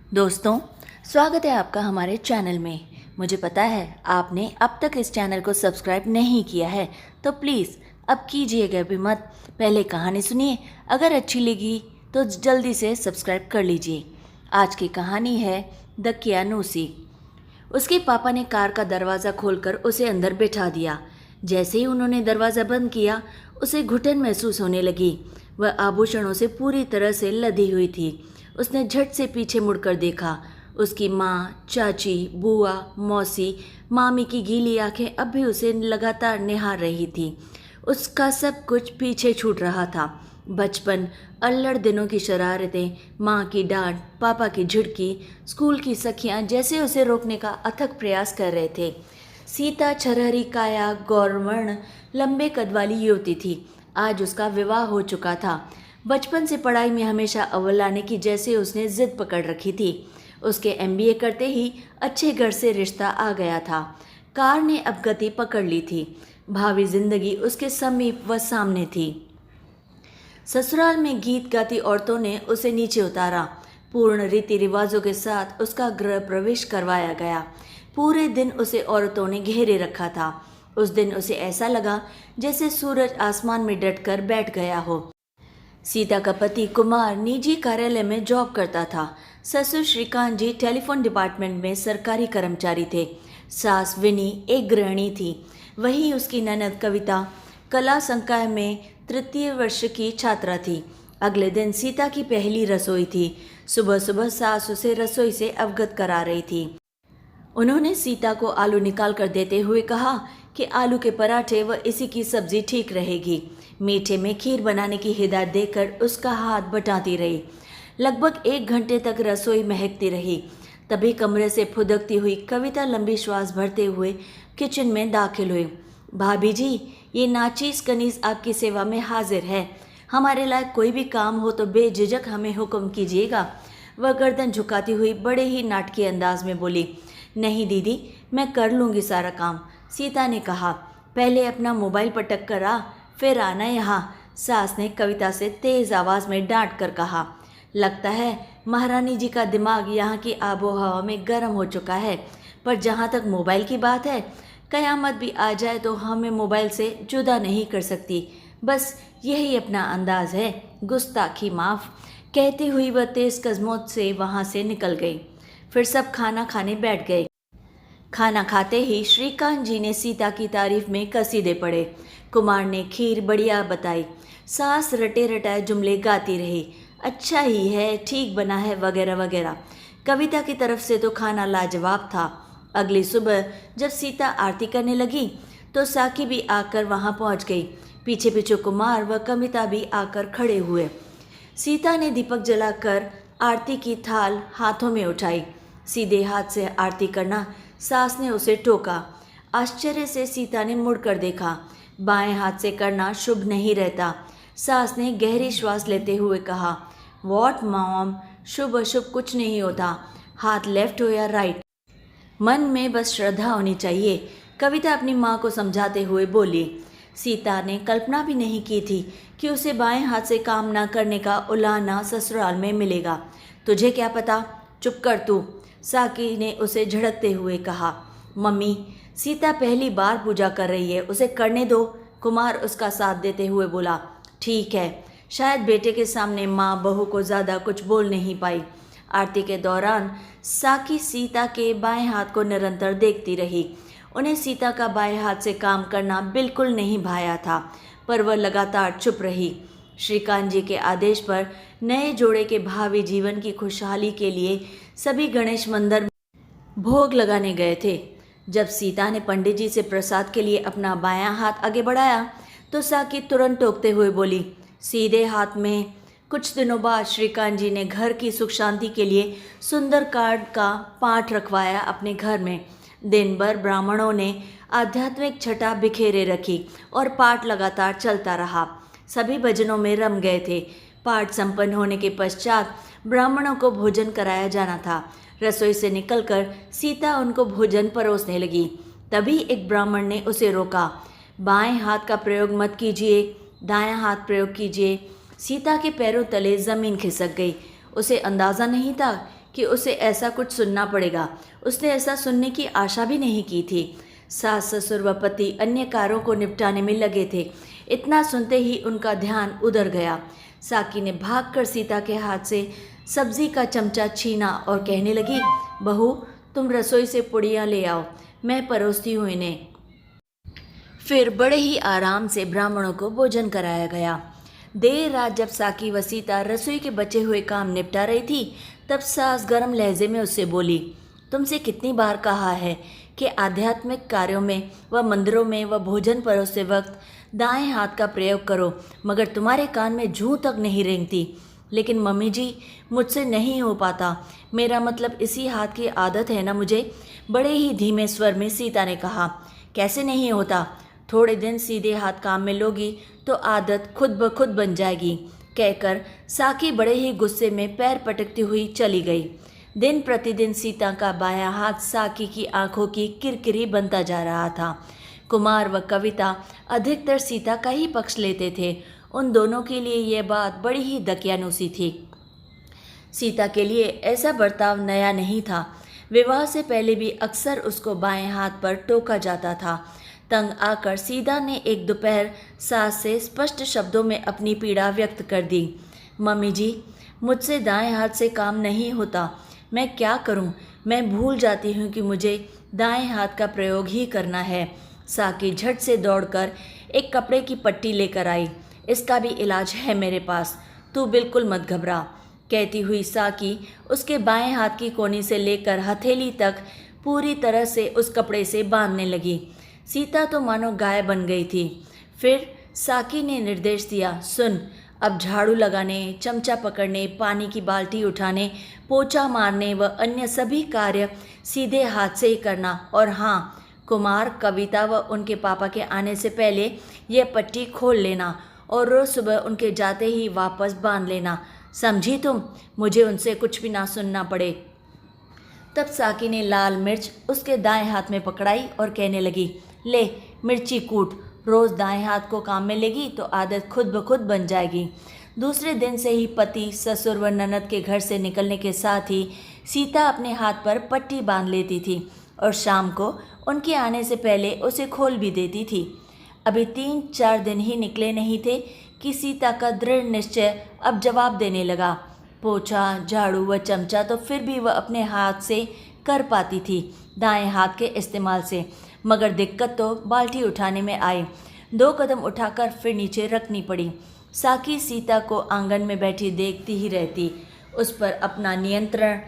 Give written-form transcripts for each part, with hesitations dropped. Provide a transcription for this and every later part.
दोस्तों, स्वागत है आपका हमारे चैनल में। मुझे पता है आपने अब तक इस चैनल को सब्सक्राइब नहीं किया है, तो प्लीज़ अब कीजिएगा भी मत। पहले कहानी सुनिए, अगर अच्छी लगी तो जल्दी से सब्सक्राइब कर लीजिए। आज की कहानी है दकियानूसी। उसके पापा ने कार का दरवाज़ा खोलकर उसे अंदर बैठा दिया। जैसे ही उन्होंने दरवाज़ा बंद किया, उसे घुटन महसूस होने लगी। वह आभूषणों से पूरी तरह से लदी हुई थी। उसने झट से पीछे मुड़कर देखा। उसकी माँ, चाची, बुआ, मौसी, मामी की गीली आंखें अब भी उसे लगातार निहार रही थी। उसका सब कुछ पीछे छूट रहा था। बचपन, अल्लड़ दिनों की शरारतें, माँ की डांट, पापा की झिड़की, स्कूल की सखियाँ जैसे उसे रोकने का अथक प्रयास कर रहे थे। सीता छरहरी काया, गौरवर्ण, लंबे कद वाली युवती थी। आज उसका विवाह हो चुका था। बचपन से पढ़ाई में हमेशा अव्वल आने की जैसे उसने जिद पकड़ रखी थी। उसके एमबीए करते ही अच्छे घर से रिश्ता आ गया था। कार ने अब गति पकड़ ली थी। भावी जिंदगी उसके समीप व सामने थी। ससुराल में गीत गाती औरतों ने उसे नीचे उतारा। पूर्ण रीति रिवाजों के साथ उसका गृह प्रवेश करवाया गया। पूरे दिन उसे औरतों ने घेरे रखा था। उस दिन उसे ऐसा लगा जैसे सूरज आसमान में डटकर बैठ गया हो। सीता का पति कुमार निजी कार्यालय में जॉब करता था। ससुर श्रीकांत जी टेलीफोन डिपार्टमेंट में सरकारी कर्मचारी थे। सास विनी एक गृहिणी थी। वहीं उसकी ननद कविता कला संकाय में तृतीय वर्ष की छात्रा थी। अगले दिन सीता की पहली रसोई थी। सुबह सुबह सास उसे रसोई से अवगत करा रही थी। उन्होंने सीता को आलू निकाल कर देते हुए कहा कि आलू के पराठे व इसी की सब्जी ठीक रहेगी। मीठे में खीर बनाने की हिदायत देकर उसका हाथ बटाती रही। लगभग 1 घंटे तक रसोई महकती रही। तभी कमरे से फुदकती हुई कविता लंबी श्वास भरते हुए किचन में दाखिल हुई। भाभी जी, ये नाचीज कनीज आपकी सेवा में हाजिर है। हमारे लायक कोई भी काम हो तो बेझिझक हमें हुक्म कीजिएगा। वह गर्दन झुकाती हुई बड़े ही नाटकीय अंदाज में बोली। नहीं दीदी, मैं कर लूँगी सारा काम, सीता ने कहा। पहले अपना मोबाइल पटक कर आ, फिर आना यहाँ, सास ने कविता से तेज आवाज़ में डांट कर कहा। लगता है महारानी जी का दिमाग यहाँ की आबो हवा में गर्म हो चुका है। पर जहाँ तक मोबाइल की बात है, कयामत भी आ जाए तो हमें मोबाइल से जुदा नहीं कर सकती। बस यही अपना अंदाज है, गुस्ताखी माफ़। कहती हुई वह तेज कदमों से वहाँ से निकल गई। फिर सब खाना खाने बैठ गए। खाना खाते ही श्रीकांत जी ने सीता की तारीफ में कसीदे पढ़े। कुमार ने खीर बढ़िया बताई। सास रटे रटाए जुमले गाती रही। अच्छा ही है, ठीक बना है, वगैरह वगैरह। कविता की तरफ से तो खाना लाजवाब था। अगली सुबह जब सीता आरती करने लगी तो साकी भी आकर वहां पहुंच गई। पीछे पीछे कुमार व कविता भी आकर खड़े हुए। सीता ने दीपक जलाकर आरती की थाल हाथों में उठाई। सीधे हाथ से आरती करना सास ने उसे टोका। आश्चर्य से सीता ने मुड़कर देखा। बाएं हाथ से करना शुभ नहीं रहता। सास ने गहरी श्वास लेते हुए कहा, वॉट मॉम, शुभ अशुभ कुछ नहीं होता, हाथ लेफ्ट हो या राइट, मन में बस श्रद्धा होनी चाहिए, कविता अपनी माँ को समझाते हुए बोली। सीता ने कल्पना भी नहीं की थी कि उसे बाएं हाथ से काम ना करने का उलाहना ससुराल में मिलेगा। तुझे क्या पता, चुप कर तू, साकी ने उसे झड़कते हुए कहा। मम्मी, सीता पहली बार पूजा कर रही है, उसे करने दो, कुमार उसका साथ देते हुए बोला। ठीक है। शायद बेटे के सामने माँ बहू को ज़्यादा कुछ बोल नहीं पाई। आरती के दौरान साकी सीता के बाएं हाथ को निरंतर देखती रही। उन्हें सीता का बाएं हाथ से काम करना बिल्कुल नहीं भाया था, पर वह लगातार चुप रही। श्रीकांत जी के आदेश पर नए जोड़े के भावी जीवन की खुशहाली के लिए सभी गणेश मंदिर में भोग लगाने गए थे। जब सीता ने पंडित जी से प्रसाद के लिए अपना बायां हाथ आगे बढ़ाया तो साकी तुरंत टोकते हुए बोली, सीधे हाथ में। कुछ दिनों बाद श्रीकांत जी ने घर की सुख शांति के लिए सुंदरकांड का पाठ रखवाया अपने घर में। दिन भर ब्राह्मणों ने आध्यात्मिक छटा बिखेरे रखी और पाठ लगातार चलता रहा। सभी भजनों में रम गए थे। पाठ संपन्न होने के पश्चात ब्राह्मणों को भोजन कराया जाना था। रसोई से निकलकर सीता उनको भोजन परोसने लगी। तभी एक ब्राह्मण ने उसे रोका। बाएं हाथ का प्रयोग मत कीजिए, दायां हाथ प्रयोग कीजिए। सीता के पैरों तले जमीन खिसक गई। उसे अंदाज़ा नहीं था कि उसे ऐसा कुछ सुनना पड़ेगा। उसने ऐसा सुनने की आशा भी नहीं की थी। सास ससुर व पति अन्य कार्यों को निपटाने में लगे थे। इतना सुनते ही उनका ध्यान उधर गया। साकी ने भागकर सीता के हाथ से सब्जी का चमचा छीना और कहने लगी, बहू तुम रसोई से पुड़ियाँ ले आओ, मैं परोसती हूँ इन्हें। फिर बड़े ही आराम से ब्राह्मणों को भोजन कराया गया। देर रात जब साकी व सीता रसोई के बचे हुए काम निपटा रही थी, तब सास गर्म लहजे में उससे बोली, तुमसे कितनी बार कहा है कि आध्यात्मिक कार्यों में व मंदिरों में व भोजन परोसते वक्त दाएं हाथ का प्रयोग करो, मगर तुम्हारे कान में जूं तक नहीं रेंगती। लेकिन मम्मी जी, मुझसे नहीं हो पाता, मेरा मतलब इसी हाथ की आदत है ना मुझे। बड़े ही धीमे स्वर में सीता ने कहा, कैसे नहीं होता? थोड़े दिन सीधे हाथ काम में लोगी तो आदत खुद ब खुद बन जाएगी, कहकर साकी बड़े ही गुस्से में पैर पटकती हुई चली गई। दिन प्रतिदिन सीता का बायां हाथ साकी की आंखों की किरकिरी बनता जा रहा था। कुमार व कविता अधिकतर सीता का ही पक्ष लेते थे। उन दोनों के लिए यह बात बड़ी ही दकियानूसी थी। सीता के लिए ऐसा बर्ताव नया नहीं था। विवाह से पहले भी अक्सर उसको बाएं हाथ पर टोका जाता था। तंग आकर सीता ने एक दोपहर सास से स्पष्ट शब्दों में अपनी पीड़ा व्यक्त कर दी। मम्मी जी, मुझसे दाएं हाथ से काम नहीं होता, मैं क्या करूं? मैं भूल जाती हूं कि मुझे दाएं हाथ का प्रयोग ही करना है। साकी झट से दौड़कर एक कपड़े की पट्टी लेकर आई। इसका भी इलाज है मेरे पास, तू बिल्कुल मत घबरा, कहती हुई साकी उसके बाएं हाथ की कोनी से लेकर हथेली तक पूरी तरह से उस कपड़े से बांधने लगी। सीता तो मानो गाय बन गई थी। फिर साकी ने निर्देश दिया, सुन, अब झाड़ू लगाने, चमचा पकड़ने, पानी की बाल्टी उठाने, पोछा मारने व अन्य सभी कार्य सीधे हाथ से ही करना। और हाँ, कुमार, कविता व उनके पापा के आने से पहले यह पट्टी खोल लेना और रोज़ सुबह उनके जाते ही वापस बांध लेना, समझी तुम? मुझे उनसे कुछ भी ना सुनना पड़े। तब साकी ने लाल मिर्च उसके दाएं हाथ में पकड़ाई और कहने लगी, ले मिर्ची कूट, रोज़ दाएं हाथ को काम में लेगी तो आदत खुद ब खुद बन जाएगी। दूसरे दिन से ही पति, ससुर व ननद के घर से निकलने के साथ ही सीता अपने हाथ पर पट्टी बांध लेती थी और शाम को उनके आने से पहले उसे खोल भी देती थी। अभी 3-4 दिन ही निकले नहीं थे कि सीता का दृढ़ निश्चय अब जवाब देने लगा। पोछा, झाड़ू व चमचा तो फिर भी वह अपने हाथ से कर पाती थी, दाएं हाथ के इस्तेमाल से, मगर दिक्कत तो बाल्टी उठाने में आई। 2 कदम उठाकर फिर नीचे रखनी पड़ी। साकी सीता को आंगन में बैठी देखती ही रहती, उस पर अपना नियंत्रण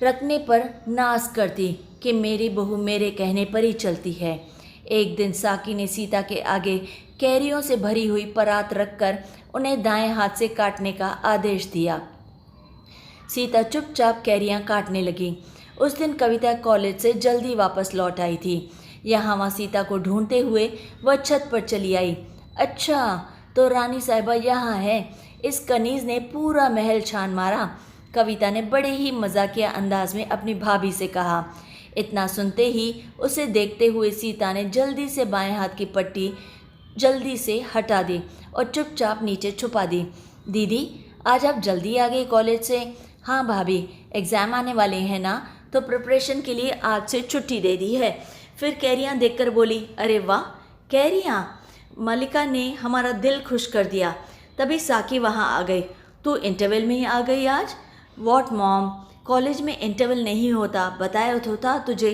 रखने पर नाज करती कि मेरी बहू मेरे कहने पर ही चलती है। एक दिन साकी ने सीता के आगे कैरियों से भरी हुई परात रखकर उन्हें दाएं हाथ से काटने का आदेश दिया। सीता चुपचाप कैरियां काटने लगी। उस दिन कविता कॉलेज से जल्दी वापस लौट आई थी। यहाँ वहाँ सीता को ढूंढते हुए वह छत पर चली आई। अच्छा, तो रानी साहिबा यहाँ है। इस कनीज ने पूरा महल छान मारा, कविता ने बड़े ही मजाकिया अंदाज में अपनी भाभी से कहा। इतना सुनते ही उसे देखते हुए सीता ने जल्दी से बाएं हाथ की पट्टी जल्दी से हटा दी और चुपचाप नीचे छुपा दी। दीदी, आज आप जल्दी आ गई कॉलेज से? हाँ भाभी, एग्ज़ाम आने वाले हैं ना, तो प्रिपरेशन के लिए आज से छुट्टी दे दी है। फिर कैरियाँ देखकर बोली, अरे वाह कैरियाँ, मलिका ने हमारा दिल खुश कर दिया। तभी साकी वहाँ आ गई। तू इंटरवल में ही आ गई आज? वॉट मॉम, कॉलेज में इंटरवल नहीं होता, बताया तो था तुझे।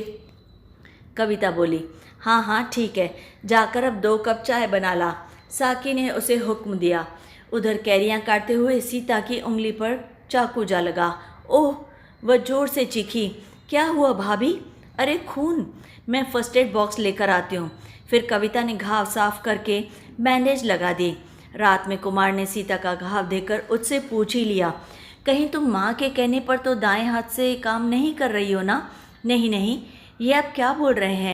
कविता बोली, हाँ हाँ ठीक है, जाकर अब 2 कप चाय बना ला, साकी ने उसे हुक्म दिया। उधर कैरियाँ काटते हुए सीता की उंगली पर चाकू जा लगा। ओह, वह जोर से चीखी। क्या हुआ भाभी? अरे खून, मैं फर्स्ट एड बॉक्स लेकर आती हूँ। फिर कविता ने घाव साफ करके बैंडेज लगा दी। रात में कुमार ने सीता का घाव देखकर उससे पूछ ही लिया, कहीं तुम माँ के कहने पर तो दाएं हाथ से काम नहीं कर रही हो ना? नहीं नहीं, ये आप क्या बोल रहे हैं?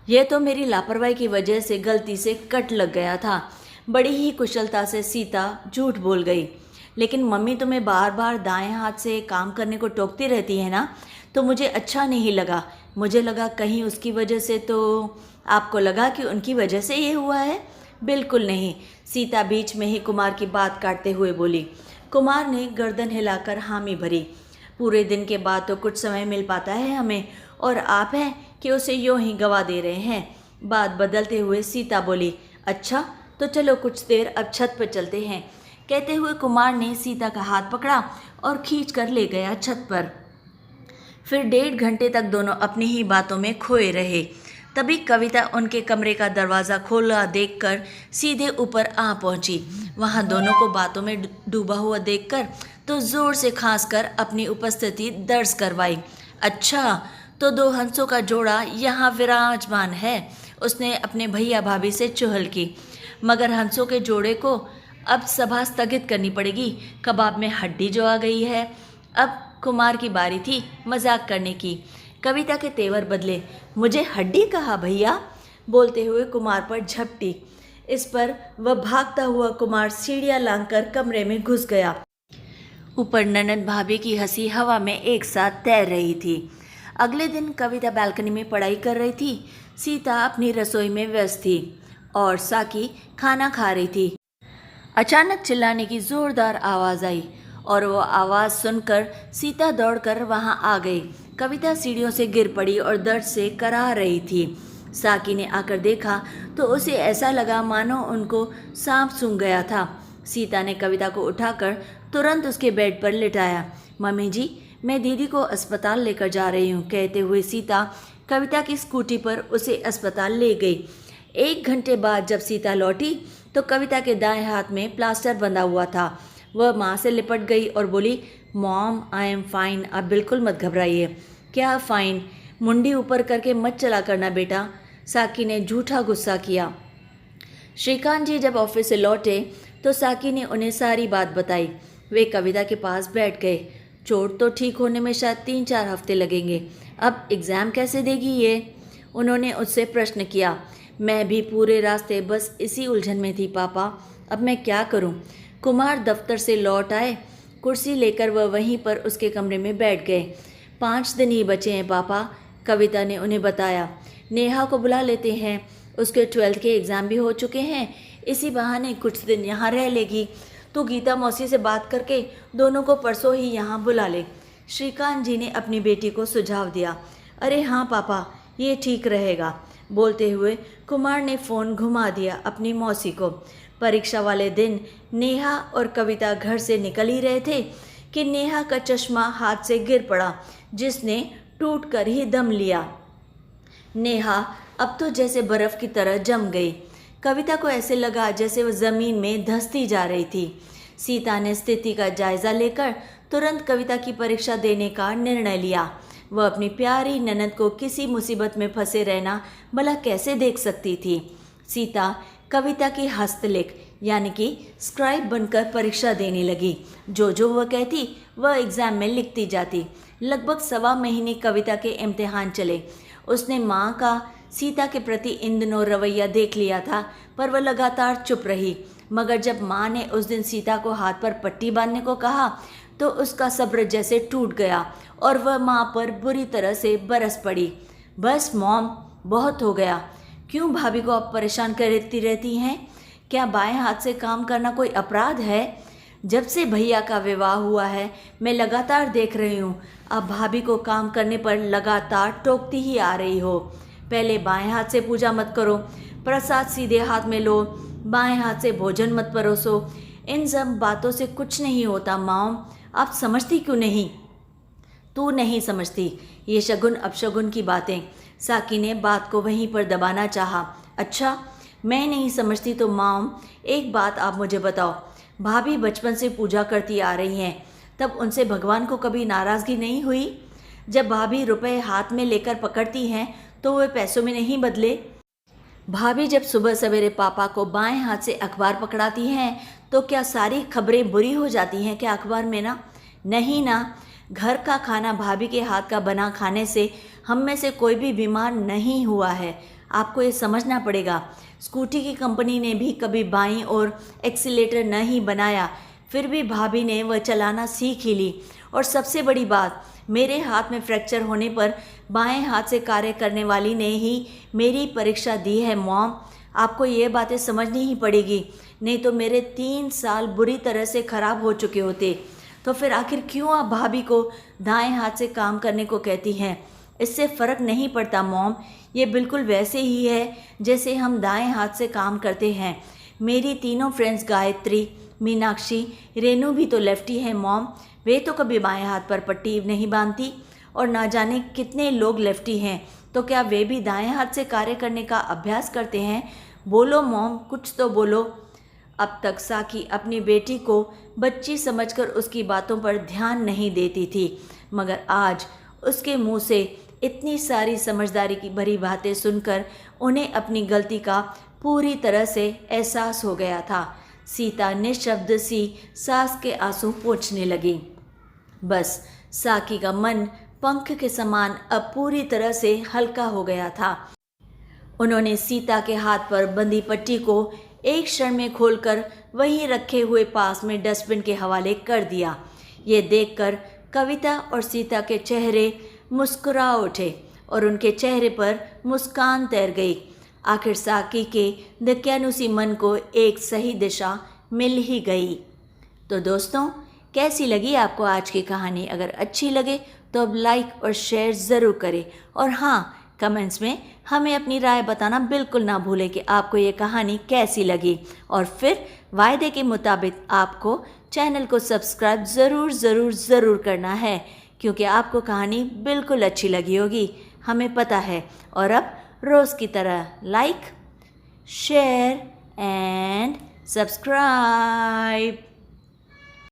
यह तो मेरी लापरवाही की वजह से गलती से कट लग गया था। बड़ी ही कुशलता से सीता झूठ बोल गई। लेकिन मम्मी तुम्हें बार बार दाएं हाथ से काम करने को टोकती रहती है ना, तो मुझे अच्छा नहीं लगा। मुझे लगा कहीं उसकी वजह से तो। आपको लगा कि उनकी वजह से ये हुआ है? बिल्कुल नहीं, सीता बीच में ही कुमार की बात काटते हुए बोली। कुमार ने गर्दन हिलाकर हामी भरी। पूरे दिन के बाद तो कुछ समय मिल पाता है हमें, और आप हैं कि उसे यूं ही गवा दे रहे हैं। बात बदलते हुए सीता बोली, अच्छा तो चलो कुछ देर अब छत पर चलते हैं। कहते हुए कुमार ने सीता का हाथ पकड़ा और खींच कर ले गया छत पर। फिर 1.5 घंटे तक दोनों अपनी ही बातों में खोए रहे। तभी कविता उनके कमरे का दरवाज़ा खोला देखकर सीधे ऊपर आ पहुंची। वहां दोनों को बातों में डूबा हुआ देखकर तो जोर से खांस कर अपनी उपस्थिति दर्ज करवाई। अच्छा तो 2 हंसों का जोड़ा यहाँ विराजमान है, उसने अपने भैया भाभी से चुहल की। मगर हंसों के जोड़े को अब सभा स्थगित करनी पड़ेगी, कबाब में हड्डी जो आ गई है। अब कुमार की बारी थी मजाक करने की। कविता के तेवर बदले। मुझे हड्डी कहा भैया, बोलते हुए कुमार पर झपटी। इस पर वह भागता हुआ कुमार सीढ़ियां लांघकर कमरे में घुस गया। ऊपर ननद भाभी की हंसी हवा में एक साथ तैर रही थी। अगले दिन कविता बालकनी में पढ़ाई कर रही थी, सीता अपनी रसोई में व्यस्त थी और साकी खाना खा रही थी। अचानक चिल्लाने की जोरदार आवाज़ आई और वो आवाज़ सुनकर सीता दौड़कर वहां आ गई। कविता सीढ़ियों से गिर पड़ी और दर्द से कराह रही थी। साकी ने आकर देखा तो उसे ऐसा लगा मानो उनको सांप सूंघ गया था। सीता ने कविता को उठाकर तुरंत उसके बेड पर लिटाया। मम्मी जी, मैं दीदी को अस्पताल लेकर जा रही हूँ, कहते हुए सीता कविता की स्कूटी पर उसे अस्पताल ले गई। 1 घंटे बाद जब सीता लौटी तो कविता के दाएं हाथ में प्लास्टर बंधा हुआ था। वह माँ से लिपट गई और बोली, मॉम आई एम फाइन, आप बिल्कुल मत घबराइए। क्या फाइन? मुंडी ऊपर करके मत चला करना बेटा, साकी ने झूठा गुस्सा किया। श्रीकांत जी जब ऑफिस से लौटे तो साकी ने उन्हें सारी बात बताई। वे कविता के पास बैठ गए। चोट तो ठीक होने में शायद 3-4 हफ्ते लगेंगे, अब एग्ज़ाम कैसे देगी ये? उन्होंने उससे प्रश्न किया। मैं भी पूरे रास्ते बस इसी उलझन में थी पापा, अब मैं क्या करूं? कुमार दफ्तर से लौट आए। कुर्सी लेकर वह वहीं पर उसके कमरे में बैठ गए। 5 दिन ही बचे हैं पापा, कविता ने उन्हें बताया। नेहा को बुला लेते हैं, उसके 12th के एग्ज़ाम भी हो चुके हैं, इसी बहाने कुछ दिन यहाँ रह लेगी। तो गीता मौसी से बात करके दोनों को परसों ही यहाँ बुला ले, श्रीकांत जी ने अपनी बेटी को सुझाव दिया। अरे हाँ पापा, ये ठीक रहेगा, बोलते हुए कुमार ने फ़ोन घुमा दिया अपनी मौसी को। परीक्षा वाले दिन नेहा और कविता घर से निकल ही रहे थे कि नेहा का चश्मा हाथ से गिर पड़ा, जिसने टूट कर ही दम लिया। नेहा अब तो जैसे बर्फ़ की तरह जम गई। कविता को ऐसे लगा जैसे वह ज़मीन में धंसती जा रही थी। सीता ने स्थिति का जायज़ा लेकर तुरंत कविता की परीक्षा देने का निर्णय लिया। वह अपनी प्यारी ननद को किसी मुसीबत में फंसे रहना भला कैसे देख सकती थी। सीता कविता की हस्तलेख यानी कि स्क्राइब बनकर परीक्षा देने लगी। जो वह कहती वह एग्ज़ाम में लिखती जाती। लगभग 1.25 महीने कविता के इम्तिहान चले। उसने माँ का सीता के प्रति इन दिनों रवैया देख लिया था, पर वह लगातार चुप रही। मगर जब माँ ने उस दिन सीता को हाथ पर पट्टी बांधने को कहा तो उसका सब्र जैसे टूट गया और वह माँ पर बुरी तरह से बरस पड़ी। बस मॉम, बहुत हो गया। क्यों भाभी को आप परेशान करती रहती हैं? क्या बाएं हाथ से काम करना कोई अपराध है? जब से भैया का विवाह हुआ है मैं लगातार देख रही हूँ, आप भाभी को काम करने पर लगातार टोकती ही आ रही हो। पहले बाएं हाथ से पूजा मत करो, प्रसाद सीधे हाथ में लो, बाएं हाथ से भोजन मत परोसो। इन सब बातों से कुछ नहीं होता मॉम, आप समझती क्यों नहीं? तू नहीं समझती, ये शगुन अपशगुन की बातें। साकी ने बात को वहीं पर दबाना चाहा। अच्छा, मैं नहीं समझती तो मॉम एक बात आप मुझे बताओ, भाभी बचपन से पूजा करती आ रही हैं, तब उनसे भगवान को कभी नाराज़गी नहीं हुई? जब भाभी रुपए हाथ में लेकर पकड़ती हैं तो वे पैसों में नहीं बदले? भाभी जब सुबह सवेरे पापा को बाएं हाथ से अखबार पकड़ाती हैं तो क्या सारी खबरें बुरी हो जाती हैं क्या अखबार में? ना, नहीं ना। घर का खाना भाभी के हाथ का बना खाने से हम में से कोई भी बीमार नहीं हुआ है, आपको ये समझना पड़ेगा। स्कूटी की कंपनी ने भी कभी बाईं ओर एक्सीलेटर नहीं बनाया, फिर भी भाभी ने वह चलाना सीख ही ली। और सबसे बड़ी बात, मेरे हाथ में फ्रैक्चर होने पर बाएं हाथ से कार्य करने वाली ने ही मेरी परीक्षा दी है मॉम। आपको ये बातें समझनी ही पड़ेगी, नहीं तो मेरे 3 साल बुरी तरह से ख़राब हो चुके होते। तो फिर आखिर क्यों आप भाभी को दाएं हाथ से काम करने को कहती हैं? इससे फ़र्क नहीं पड़ता मॉम, ये बिल्कुल वैसे ही है जैसे हम दाएं हाथ से काम करते हैं। मेरी तीनों फ्रेंड्स गायत्री, मीनाक्षी, रेनू भी तो लेफ्टी है मॉम, वे तो कभी बाएं हाथ पर पट्टी नहीं बांधती। और ना जाने कितने लोग लेफ्टी हैं, तो क्या वे भी दाएं हाथ से कार्य करने का अभ्यास करते हैं? बोलो मॉम, कुछ तो बोलो। अब तक साकी अपनी बेटी को बच्ची समझकर उसकी बातों पर ध्यान नहीं देती थी, मगर आज उसके मुंह से इतनी सारी समझदारी की भरी बातें सुनकर उन्हें अपनी गलती का पूरी तरह से एहसास हो गया था। सीता निःशब्द सी सास के आंसू पोंछने लगी। बस साकी का मन पंख के समान अब पूरी तरह से हल्का हो गया था। उन्होंने सीता के हाथ पर बंधी पट्टी को एक क्षण में खोलकर वहीं रखे हुए पास में डस्टबिन के हवाले कर दिया। ये देखकर कविता और सीता के चेहरे मुस्कुरा उठे और उनके चेहरे पर मुस्कान तैर गई। आखिर साकी के दक्यानुसी मन को एक सही दिशा मिल ही गई। तो दोस्तों, कैसी लगी आपको आज की कहानी? अगर अच्छी लगे तो अब लाइक और शेयर ज़रूर करें, और हाँ, कमेंट्स में हमें अपनी राय बताना बिल्कुल ना भूलें कि आपको ये कहानी कैसी लगी। और फिर वायदे के मुताबिक आपको चैनल को सब्सक्राइब ज़रूर करना है, क्योंकि आपको कहानी बिल्कुल अच्छी लगी होगी, हमें पता है। और अब रोज़ की तरह लाइक, शेयर एंड सब्सक्राइब।